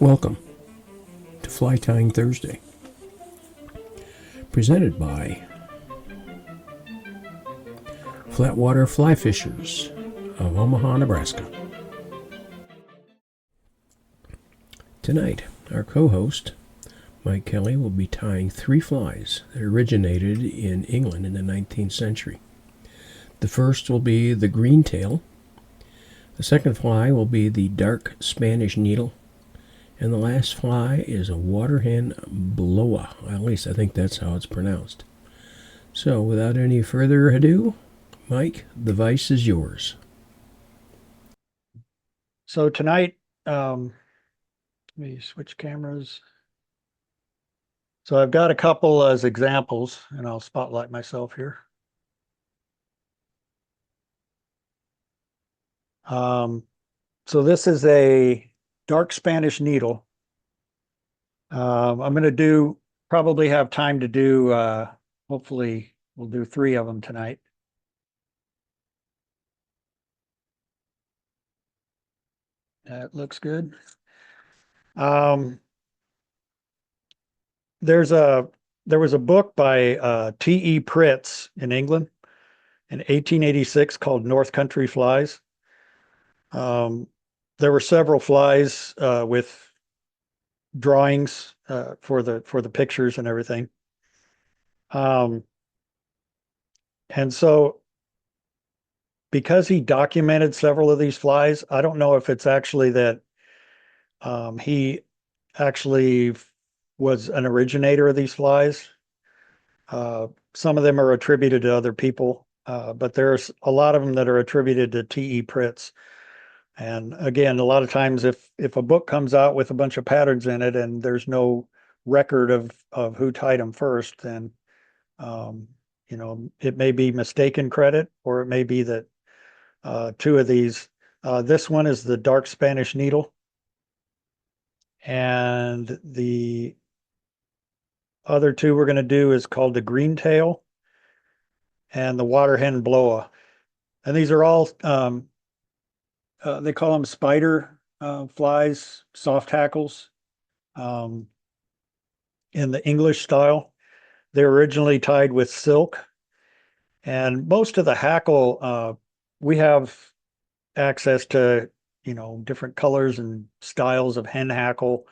Welcome to Fly Tying Thursday, presented by Flatwater Fly Fishers of Omaha, Nebraska. Tonight, our co-host, Mike Kelly, will be tying three flies that originated in England in the 19th century. The first will be the Greentail. The second fly will be the dark Spanish needle. And the last fly is a Waterhen Bloa. At least I think that's how it's pronounced. So without any further ado, Mike, the vice is yours. So tonight, let me switch cameras. So I've got a couple as examples, and I'll spotlight myself here. So this is a dark Spanish needle. I'm going to probably have time to do, hopefully we'll do 3 of them tonight. That looks good. There was a book by T.E. Pritz in England in 1886 called North Country Flies. There were several flies with drawings for the pictures and everything. And so because he documented several of these flies, I don't know if it's actually that he actually was an originator of these flies. Some of them are attributed to other people, but there's a lot of them that are attributed to T.E. Pritz. And again, a lot of times if a book comes out with a bunch of patterns in it and there's no record of who tied them first, then it may be mistaken credit, or it may be that 2 of these. This one is the dark Spanish needle, and the other 2 we're going to do is called the Greentail and the Waterhen Bloa. And these are all they call them spider flies, soft hackles, in the English style. They're originally tied with silk, and most of the hackle, we have access to, different colors and styles of hen hackle,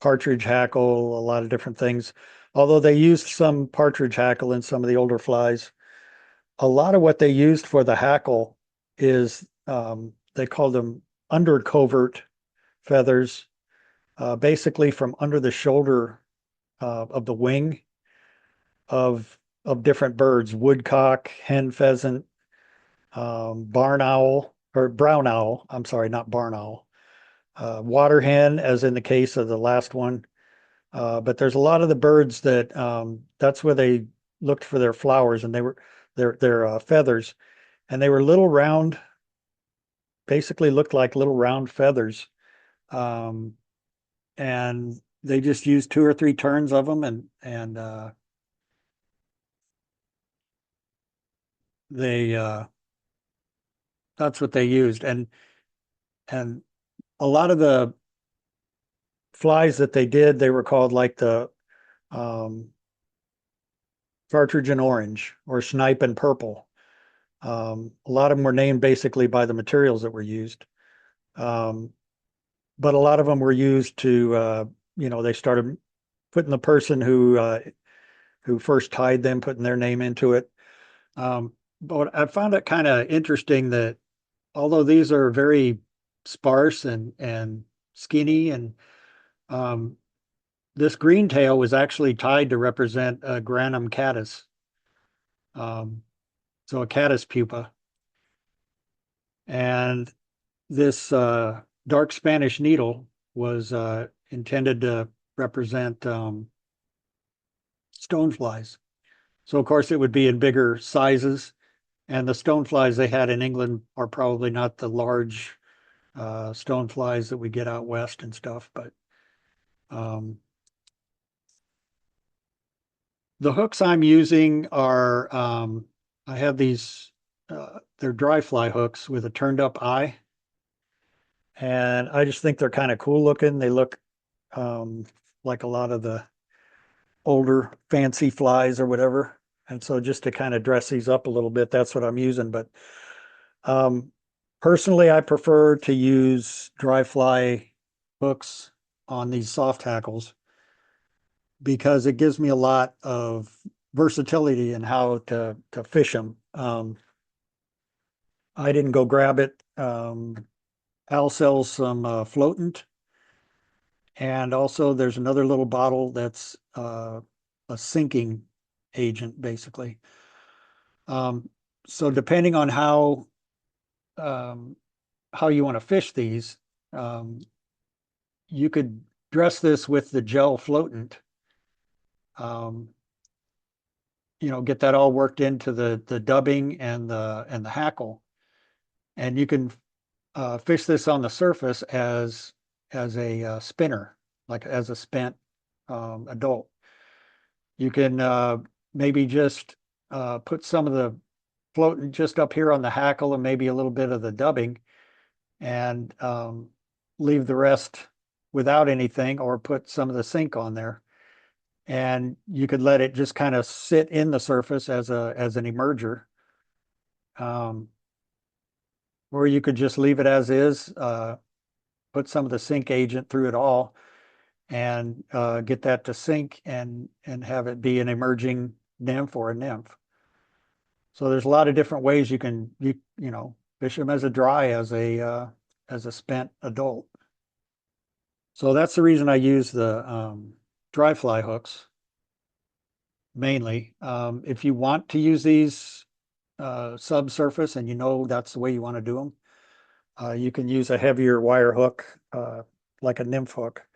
partridge hackle, a lot of different things. Although they used some partridge hackle in some of the older flies, a lot of what they used for the hackle is they called them under covert feathers, basically from under the shoulder of the wing of different birds: woodcock, hen pheasant, barn owl, or brown owl. I'm sorry, not barn owl. Water hen, as in the case of the last one. But there's a lot of the birds that that's where they looked for their flowers, and they were their feathers, and they were little round, basically looked like little round feathers. And they just used 2 or 3 turns of them, and they that's what they used. And a lot of the flies that they did, they were called like the partridge and orange, or snipe and purple. A lot of them were named basically by the materials that were used. But a lot of them were used to, they started putting the person who first tied them, putting their name into it. But I found it kind of interesting that although these are very sparse and skinny, and this Greentail was actually tied to represent a granum caddis, so a caddis pupa. And this dark Spanish needle was intended to represent stoneflies. So of course it would be in bigger sizes, and the stoneflies they had in England are probably not the large stoneflies that we get out west and stuff, but the hooks I'm using are, I have these, they're dry fly hooks with a turned up eye. And I just think they're kind of cool looking. They look um, like a lot of the older fancy flies or whatever. And so just to kind of dress these up a little bit, that's what I'm using. But um, personally, I prefer to use dry fly hooks on these soft hackles because it gives me a lot of versatility in how to fish them. I didn't go grab it. Al sells some floatant, and also there's another little bottle that's a sinking agent, basically. Um, so depending on um, how you want to fish these, um, you could dress this with the gel floatant. Um, get that all worked into the dubbing and the hackle, and you can fish this on the surface as a spinner, like as a spent adult. You can maybe just put some of the floating just up here on the hackle and maybe a little bit of the dubbing, and leave the rest without anything, or put some of the sink on there. And you could let it just kind of sit in the surface as an emerger. Um, or you could just leave it as is, put some of the sink agent through it all, and get that to sink and have it be an emerging nymph or a nymph. So there's a lot of different ways you can fish them as a dry, as a spent adult. So that's the reason I use the dry fly hooks mainly. If you want to use these subsurface and that's the way you want to do them, you can use a heavier wire hook, like a nymph hook,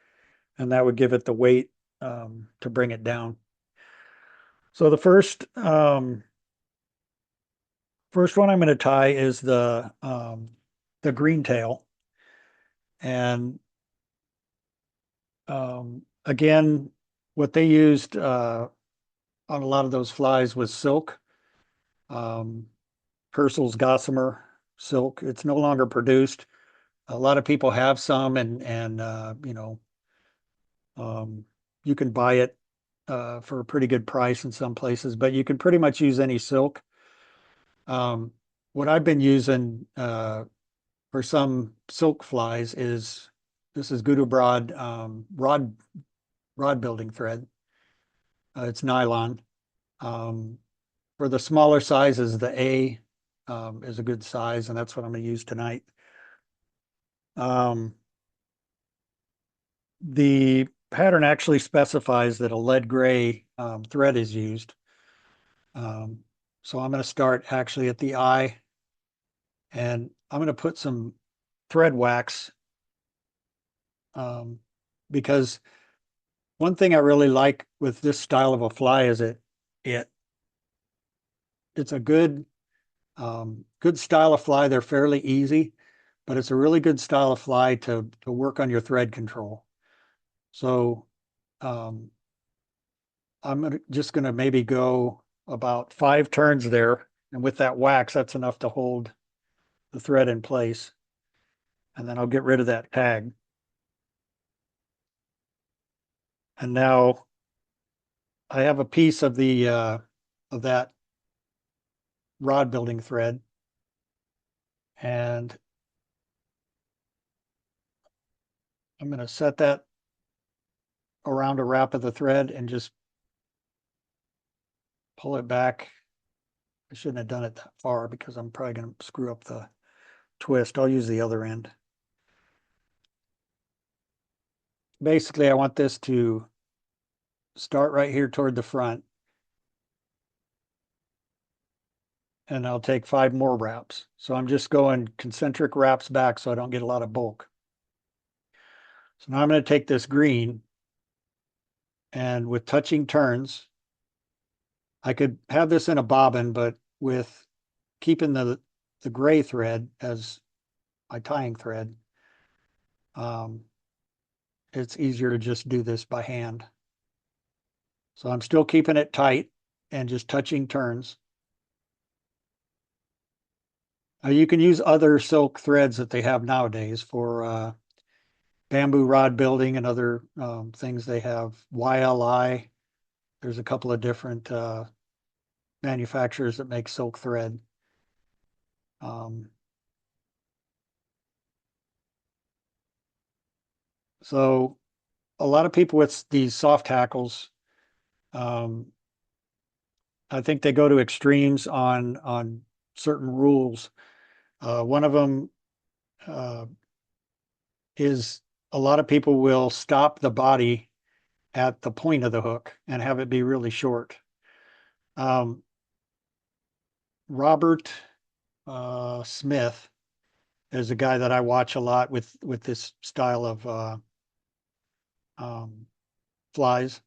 and that would give it the weight to bring it down. So the first one I'm going to tie is the Greentail, and again, what they used on a lot of those flies was silk, um, Purcell's gossamer silk. It's no longer produced. A lot of people have some, and um, you can buy it for a pretty good price in some places, but you can pretty much use any silk. Um, what I've been using for some silk flies is this is Gouda Broad rod building thread. It's nylon. Um, for the smaller sizes, the A is a good size, and that's what I'm going to use tonight. Um, the pattern actually specifies that a lead gray thread is used. So I'm going to start actually at the eye, and I'm going to put some thread wax, um, because one thing I really like with this style of a fly is it it's a good style of fly. They're fairly easy, but it's a really good style of fly to work on your thread control. So um, just gonna maybe go about 5 turns there, and with that wax, that's enough to hold the thread in place. And then I'll get rid of that tag. And now I have a piece of that rod building thread, and I'm going to set that around a wrap of the thread and just pull it back. I shouldn't have done it that far because I'm probably going to screw up the twist. I'll use the other end. Basically, I want this to start right here toward the front, and I'll take 5 more wraps. So I'm just going concentric wraps back so I don't get a lot of bulk. So now I'm going to take this green, and with touching turns, I could have this in a bobbin, but with keeping the gray thread as my tying thread, um, it's easier to just do this by hand. So I'm still keeping it tight and just touching turns. You can use other silk threads that they have nowadays for bamboo rod building and other things. They have YLI. There's a couple of different manufacturers that make silk thread. So a lot of people with these soft hackles, um, I think they go to extremes on certain rules. One of them is a lot of people will stop the body at the point of the hook and have it be really short. Robert Smith is a guy that I watch a lot with this style of flies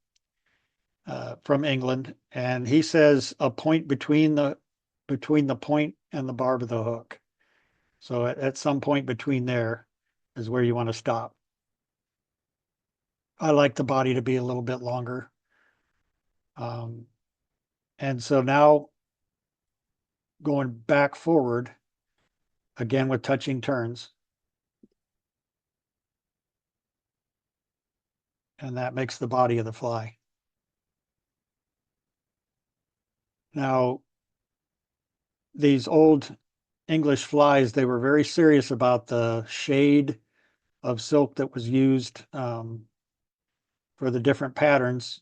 from England, and he says a point between the point and the barb of the hook. So at some point between there is where you want to stop. I like the body to be a little bit longer. And so now going back forward, again with touching turns, and that makes the body of the fly. Now, these old English flies, they were very serious about the shade of silk that was used for the different patterns.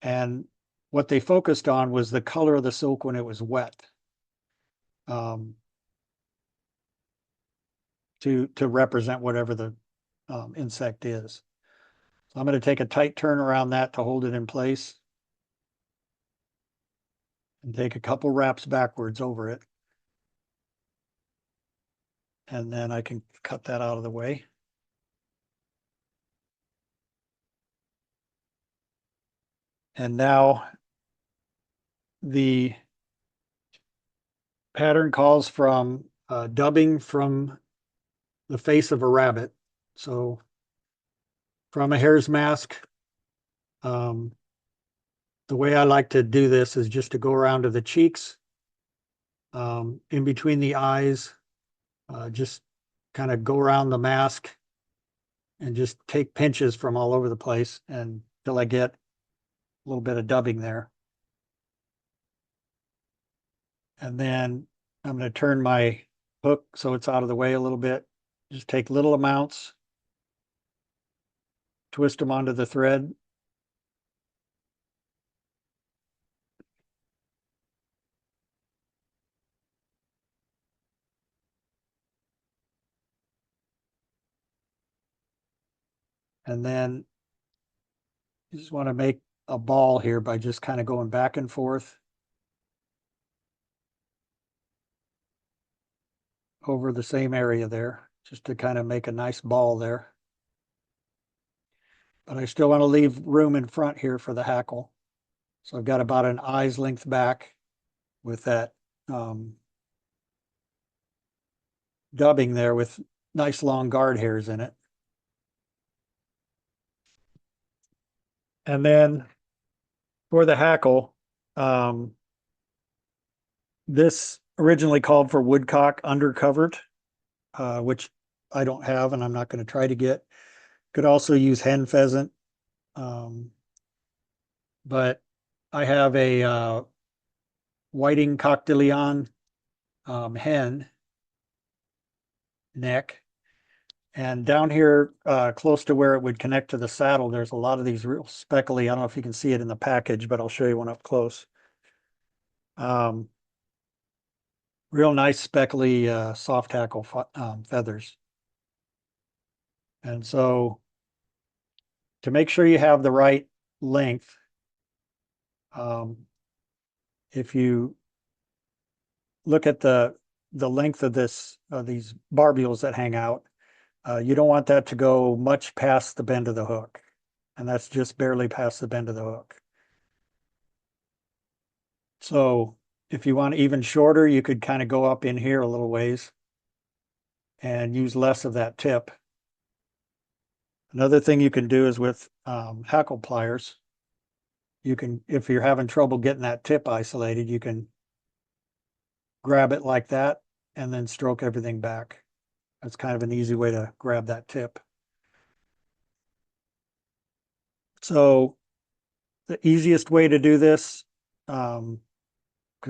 And what they focused on was the color of the silk when it was wet, to represent whatever the insect is. So I'm going to take a tight turn around that to hold it in place and take a couple wraps backwards over it. And then I can cut that out of the way. And now the pattern calls from dubbing from the face of a rabbit. So from a hare's mask, the way I like to do this is just to go around to the cheeks, in between the eyes, just kind of go around the mask and just take pinches from all over the place until I get a little bit of dubbing there. And then I'm going to turn my hook so it's out of the way a little bit. Just take little amounts, twist them onto the thread. And then you just want to make a ball here by just kind of going back and forth over the same area there, just to kind of make a nice ball there. But I still want to leave room in front here for the hackle. So I've got about an eye's length back with that dubbing there with nice long guard hairs in it. And then for the hackle, this originally called for woodcock undercovered, which I don't have and I'm not going to try to get. Could also use hen pheasant. But I have a whiting coqdillion hen neck. And down here, close to where it would connect to the saddle, there's a lot of these real speckly. I don't know if you can see it in the package, but I'll show you one up close. Real nice speckly soft hackle feathers. And so to make sure you have the right length, if you look at the length of these barbules that hang out, you don't want that to go much past the bend of the hook. And that's just barely past the bend of the hook. So if you want even shorter, you could kind of go up in here a little ways and use less of that tip. Another thing you can do is with hackle pliers, you can, if you're having trouble getting that tip isolated, you can grab it like that and then stroke everything back. That's kind of an easy way to grab that tip. So the easiest way to do this, because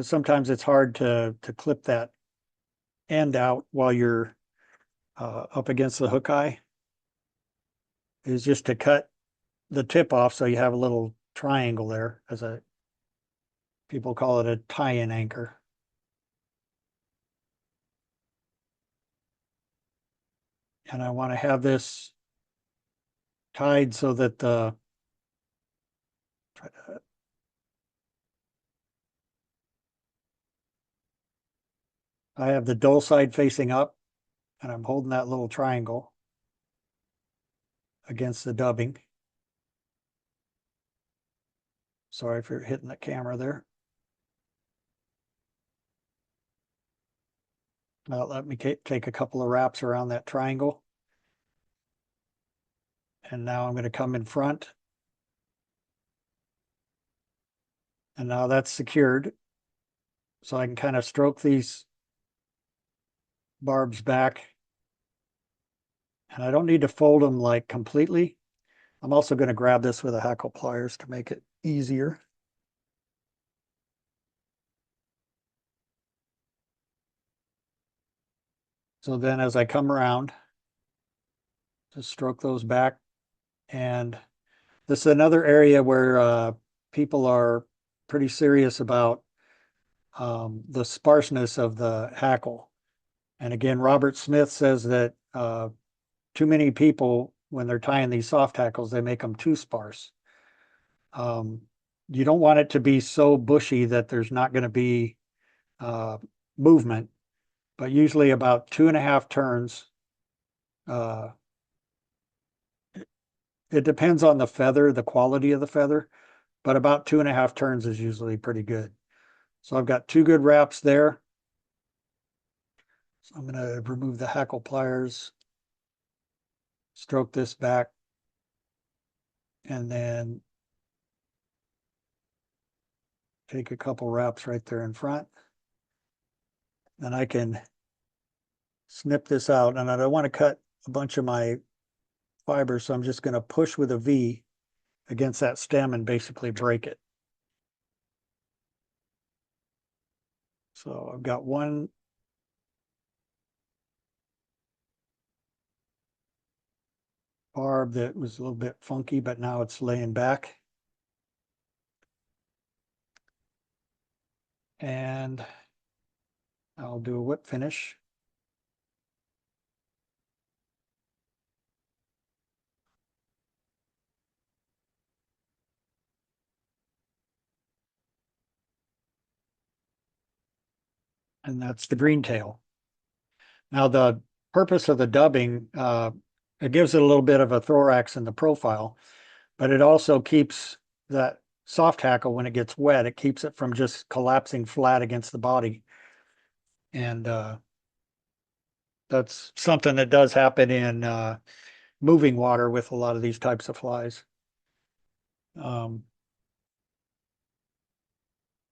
sometimes it's hard to clip that end out while you're up against the hook eye, is just to cut the tip off so you have a little triangle there, as a people call it a tie-in anchor. And I want to have this tied so that the I have the dull side facing up, and I'm holding that little triangle against the dubbing. Sorry for hitting the camera there. Now let me take a couple of wraps around that triangle. And now I'm going to come in front. And now that's secured. So I can kind of stroke these barbs back. And I don't need to fold them like completely. I'm also going to grab this with a hackle pliers to make it easier. So then as I come around, just stroke those back. And this is another area where people are pretty serious about the sparseness of the hackle. And again, Robert Smith says that too many people, when they're tying these soft hackles, they make them too sparse. You don't want it to be so bushy that there's not going to be movement, but usually about 2.5 turns. It depends on the feather, the quality of the feather, but about 2.5 turns is usually pretty good. So I've got 2 good wraps there. So I'm going to remove the hackle pliers, stroke this back, and then take a couple wraps right there in front. Then I can snip this out, and I don't want to cut a bunch of my fibers, so I'm just going to push with a V against that stem and basically break it. So I've got one barb that was a little bit funky, but now it's laying back. And I'll do a whip finish. And that's the Greentail. Now the purpose of the dubbing, it gives it a little bit of a thorax in the profile, but it also keeps that soft hackle, when it gets wet, it keeps it from just collapsing flat against the body. And that's something that does happen in moving water with a lot of these types of flies.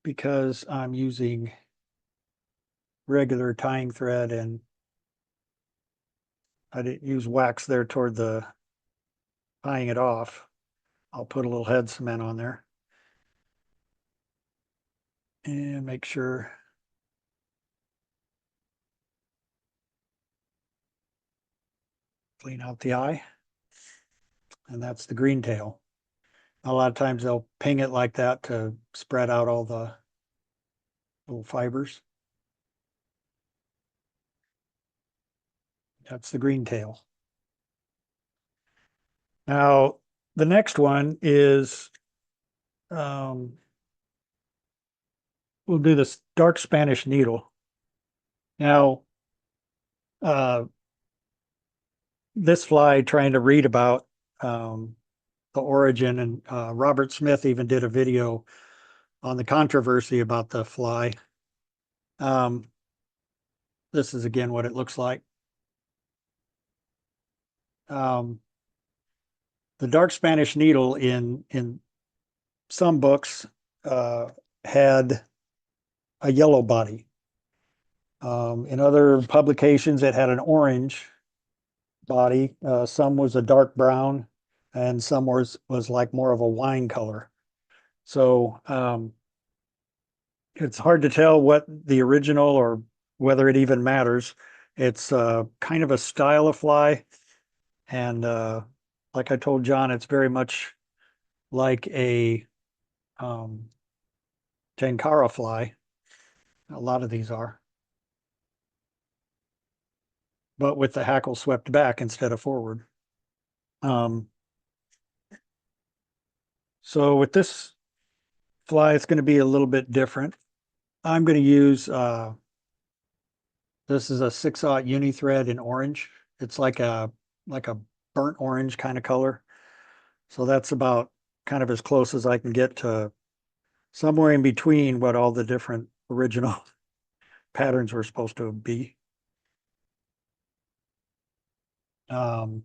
Because I'm using regular tying thread and I didn't use wax there toward the tying it off, I'll put a little head cement on there and make sure clean out the eye. And that's the Greentail. A lot of times they'll ping it like that to spread out all the little fibers. That's the Greentail. Now, the next one is, we'll do this dark Spanish needle. Now, this fly, trying to read about the origin, and Robert Smith even did a video on the controversy about the fly. This is again what it looks like. The dark Spanish needle in some books had a yellow body, In other publications, it had an orange body. Some was a dark brown, and some was like more of a wine color. So it's hard to tell what the original or whether it even matters. It's kind of a style of fly, and like I told John, it's very much like a um, Tenkara fly. A lot of these are, but with the hackle swept back instead of forward. Um, so with this fly, it's going to be a little bit different. I'm going to use this is a 6/0 uni thread in orange. It's like a burnt orange kind of color. So that's about kind of as close as I can get to somewhere in between what all the different original patterns were supposed to be. Um,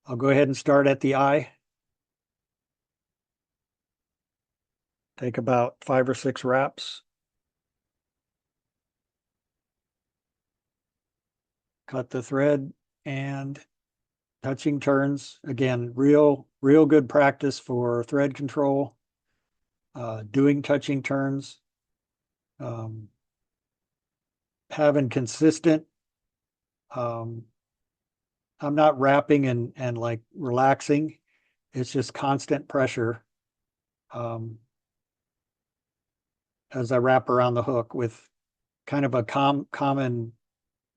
I'll go ahead and start at the eye. Take about 5 or 6 wraps. Cut the thread and touching turns. Again, real good practice for thread control. Doing touching turns. Um, having consistent. Um, I'm not wrapping and like relaxing. It's just constant pressure um, as I wrap around the hook with kind of a common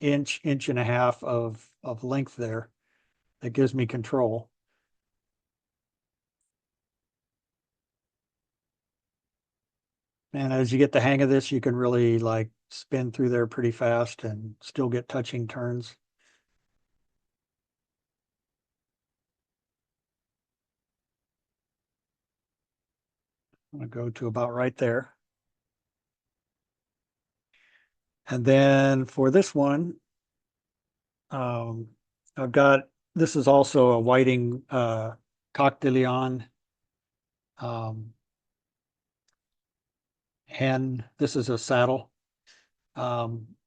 inch and a half of length there that gives me control. And as you get the hang of this, you can really like spin through there pretty fast and still get touching turns. I'm gonna go to about right there. And then for this one, um, I've got, this is also a whiting Coq de Leon um, hen. This is a saddle.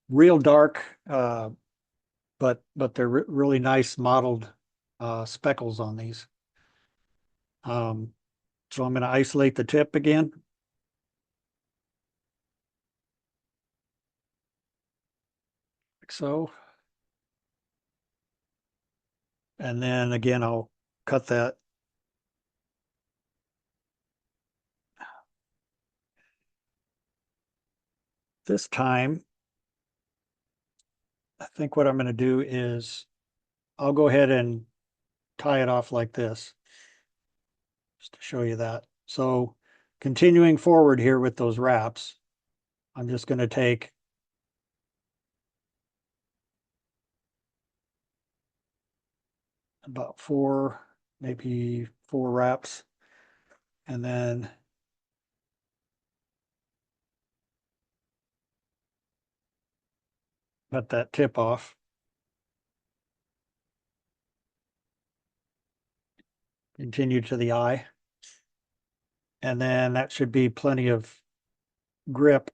Real dark, but they're really nice mottled speckles on these. So I'm going to isolate the tip again. Like so. And then again, I'll cut that. This time, I think what I'm going to do is I'll go ahead and tie it off like this, just to show you that. So continuing forward here with those wraps, I'm just going to take about 4, maybe 4 wraps, and then cut that tip off. Continue to the eye. And then that should be plenty of grip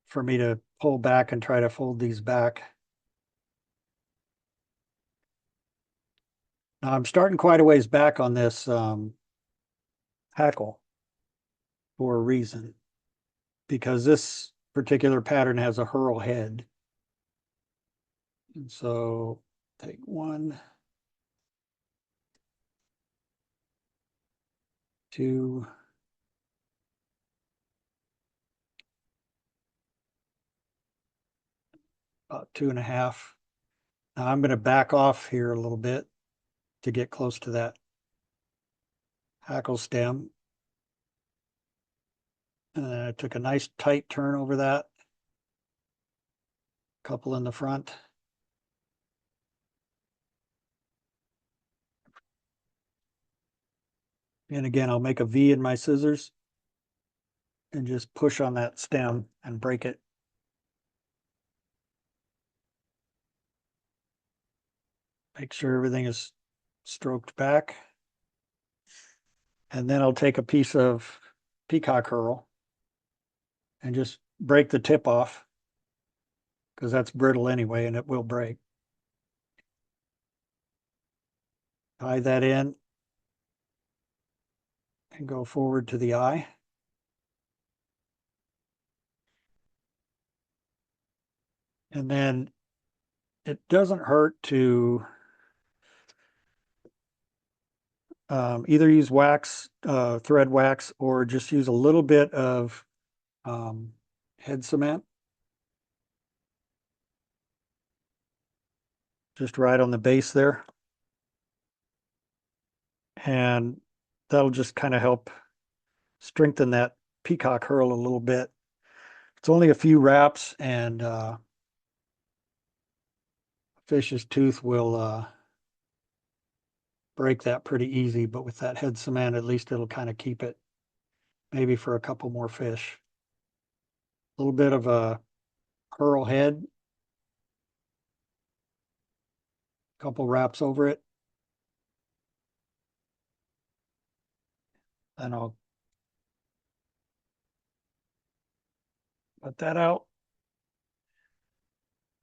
for me to pull back and try to fold these back. Now I'm starting quite a ways back on this hackle for a reason, because this particular pattern has a hurl head. And so take 1, 2, about 2.5. Now I'm going to back off here a little bit to get close to that hackle stem. And I took a nice tight turn over that. Couple in the front. And again, I'll make a V in my scissors and just push on that stem and break it. Make sure everything is stroked back. And then I'll take a piece of peacock herl and just break the tip off, because that's brittle anyway and it will break. Tie that in and go forward to the eye. And then it doesn't hurt to either use wax, thread wax, or just use a little bit of head cement. Just right on the base there. And that'll just kind of help strengthen that peacock herl a little bit. It's only a few wraps, and fish's tooth will break that pretty easy, but with that head cement, at least it'll kind of keep it maybe for a couple more fish. A little bit of a herl head, couple wraps over it. And I'll put that out.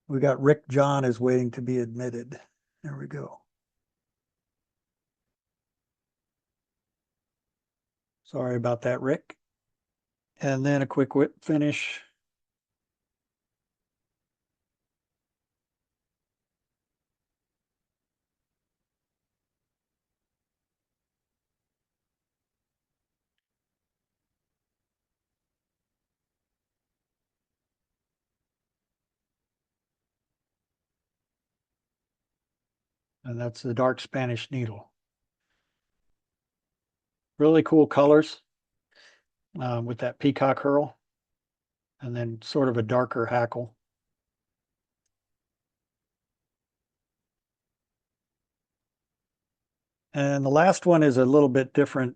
We got Rick John is waiting to be admitted. There we go. Sorry about that, Rick. And then a quick whip finish. And that's the dark Spanish needle. Really cool colors with that peacock herl, and then sort of a darker hackle. And the last one is a little bit different.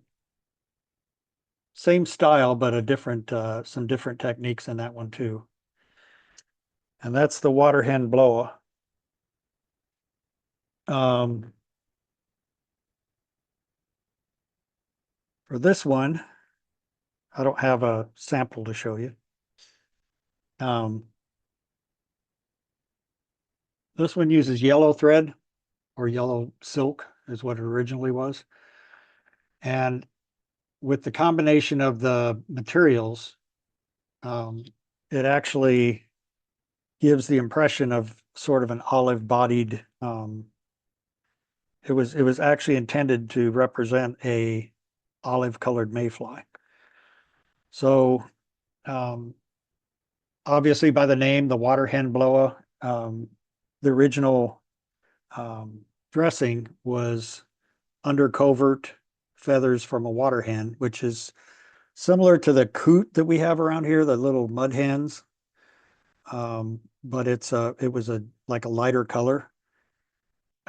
Same style, but a different, some different techniques in that one too. And that's the Waterhen Bloa. For this one, I don't have a sample to show you. This one uses yellow thread, or yellow silk is what it originally was. And with the combination of the materials, it actually gives the impression of sort of an olive bodied, it was actually intended to represent a olive colored mayfly. So obviously by the name, the Waterhen Bloa, the original dressing was under covert feathers from a water hen, which is similar to the coot that we have around here, the little mud hens. But it was like a lighter color.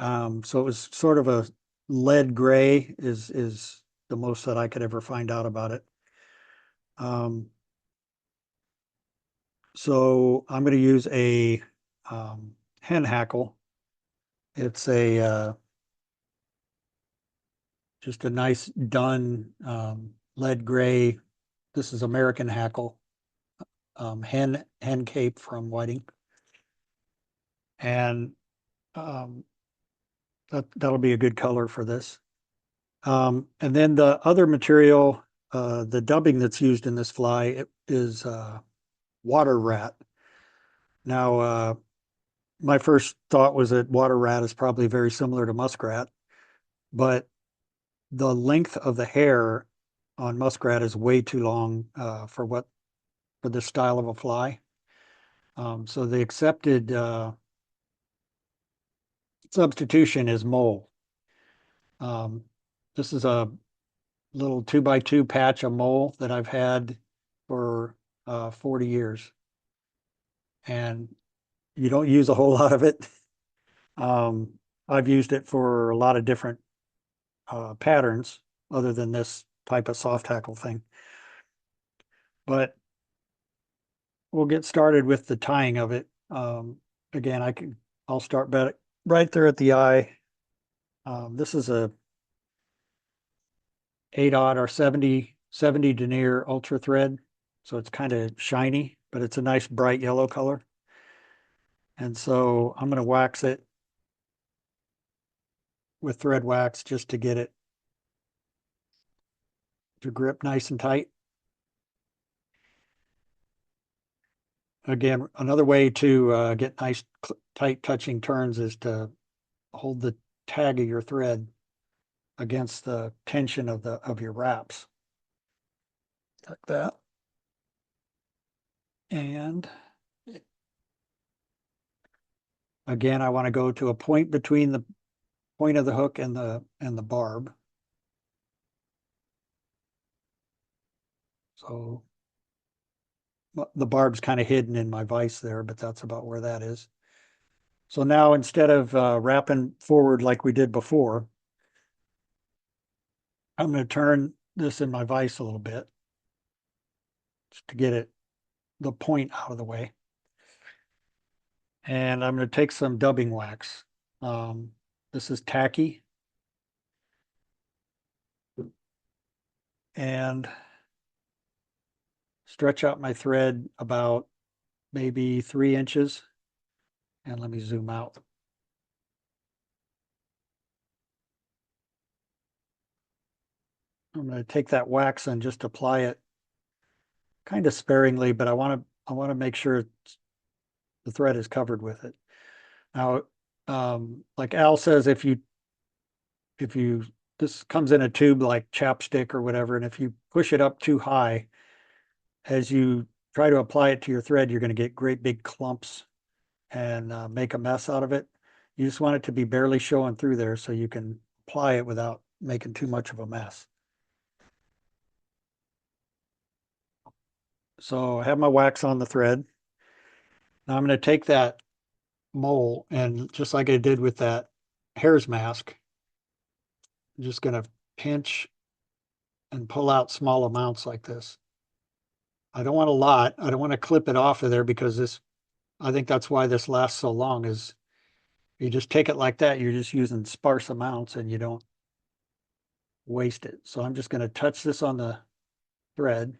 So it was sort of a lead gray is the most that I could ever find out about it. So I'm going to use a hen hackle. It's a just a nice done lead gray. This is American hackle, hen cape from Whiting, and that'll be a good color for this. And then the other material, the dubbing that's used in this fly is water rat. Now, my first thought was that water rat is probably very similar to muskrat, but the length of the hair on muskrat is way too long for this style of a fly. So the accepted substitution is mole. This is a little 2x2 patch of mole that I've had for 40 years. And you don't use a whole lot of it. I've used it for a lot of different patterns other than this type of soft hackle thing. But we'll get started with the tying of it. Again, I'll start right there at the eye. This is a 8/0 or 70 denier ultra thread. So it's kind of shiny, but it's a nice bright yellow color. And so I'm going to wax it with thread wax just to get it to grip nice and tight. Again, another way to get nice tight touching turns is to hold the tag of your thread against the tension of your wraps, like that. And again, I want to go to a point between the point of the hook and the barb. So the barb's kind of hidden in my vise there, but that's about where that is. So now instead of wrapping forward like we did before, I'm going to turn this in my vise a little bit just to get the point out of the way. And I'm going to take some dubbing wax. This is tacky. And stretch out my thread about maybe 3 inches. And let me zoom out. I'm going to take that wax and just apply it kind of sparingly, but I want to make sure the thread is covered with it. Now, like Al says, if you this comes in a tube like chapstick or whatever, and if you push it up too high, as you try to apply it to your thread, you're going to get great big clumps and make a mess out of it. You just want it to be barely showing through there so you can apply it without making too much of a mess. So I have my wax on the thread. Now I'm going to take that mole and just like I did with that hare's mask, I'm just going to pinch and pull out small amounts like this. I don't want a lot. I don't want to clip it off of there because I think that's why this lasts so long is you just take it like that. You're just using sparse amounts and you don't waste it. So I'm just going to touch this on the thread.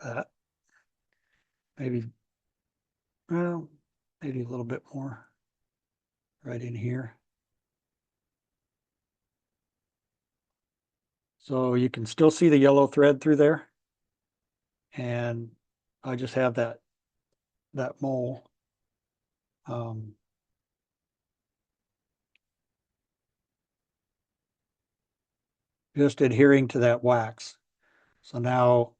That maybe, well, maybe a little bit more right in here. So you can still see the yellow thread through there. And I just have that mole. Just adhering to that wax. So now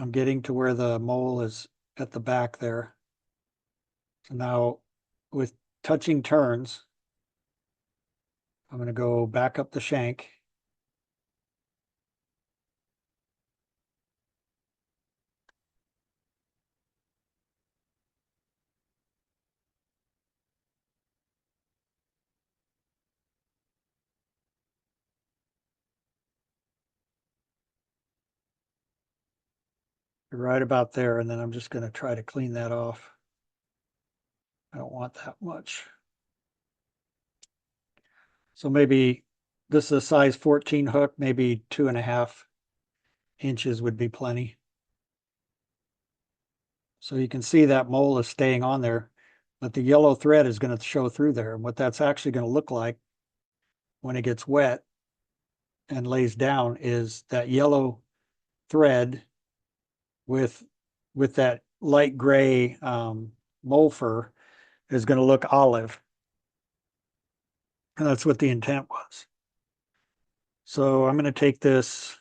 I'm getting to where the mole is at the back there. So now with touching turns, I'm going to go back up the shank. Right about there, and then I'm just going to try to clean that off. I don't want that much. So maybe this is a size 14 hook, maybe 2.5 inches would be plenty. So you can see that mole is staying on there, but the yellow thread is going to show through there. And what that's actually going to look like when it gets wet and lays down is that yellow thread with that light gray mole fur is going to look olive. And that's what the intent was. So I'm going to take this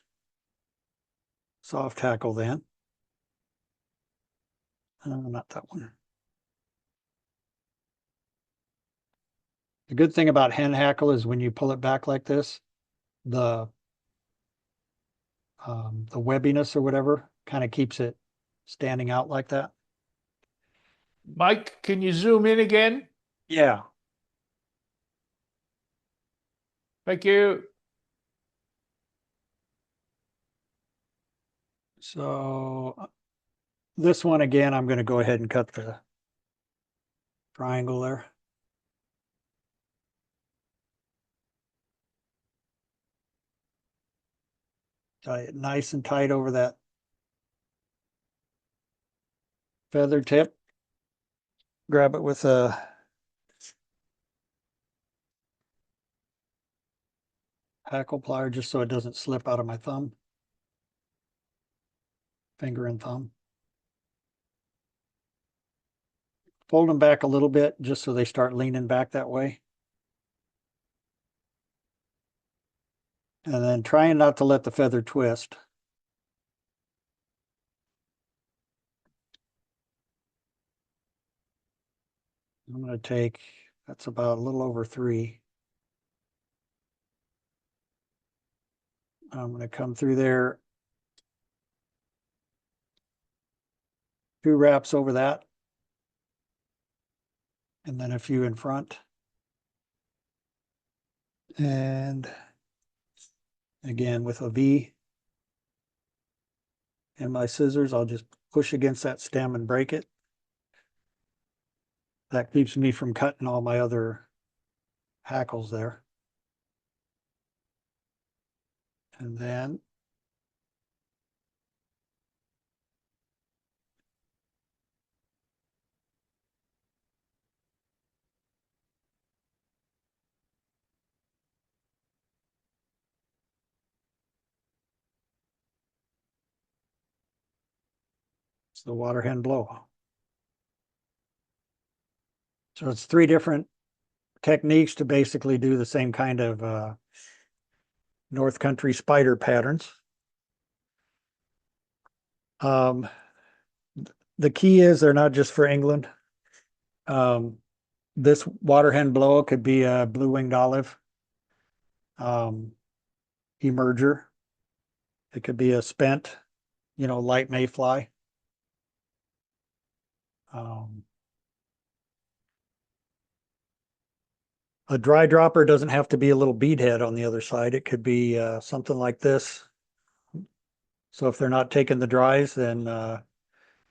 soft tackle then. Not that one. The good thing about hen hackle is when you pull it back like this, the webbiness or whatever kind of keeps it standing out like that. Mike, can you zoom in again? Yeah. Thank you. So this one again, I'm going to go ahead and cut the triangle there. Tie it nice and tight over that feather tip. Grab it with a hackle plier just so it doesn't slip out of my thumb. Finger and thumb. Fold them back a little bit just so they start leaning back that way. And then trying not to let the feather twist. I'm going to take, that's about a little over 3. I'm going to come through there, 2 wraps over that, and then a few in front. And again, with a V and my scissors, I'll just push against that stem and break it. That keeps me from cutting all my other hackles there. And then it's the Waterhen Bloa. So it's 3 different techniques to basically do the same kind of North Country spider patterns. The key is they're not just for England. This Waterhen Bloa could be a blue-winged olive emerger. It could be a spent, light mayfly. A dry dropper doesn't have to be a little bead head on the other side. It could be something like this. So if they're not taking the dries, then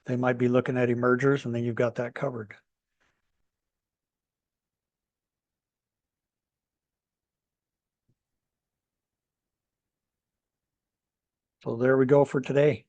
they might be looking at emergers, and then you've got that covered. So there we go for today.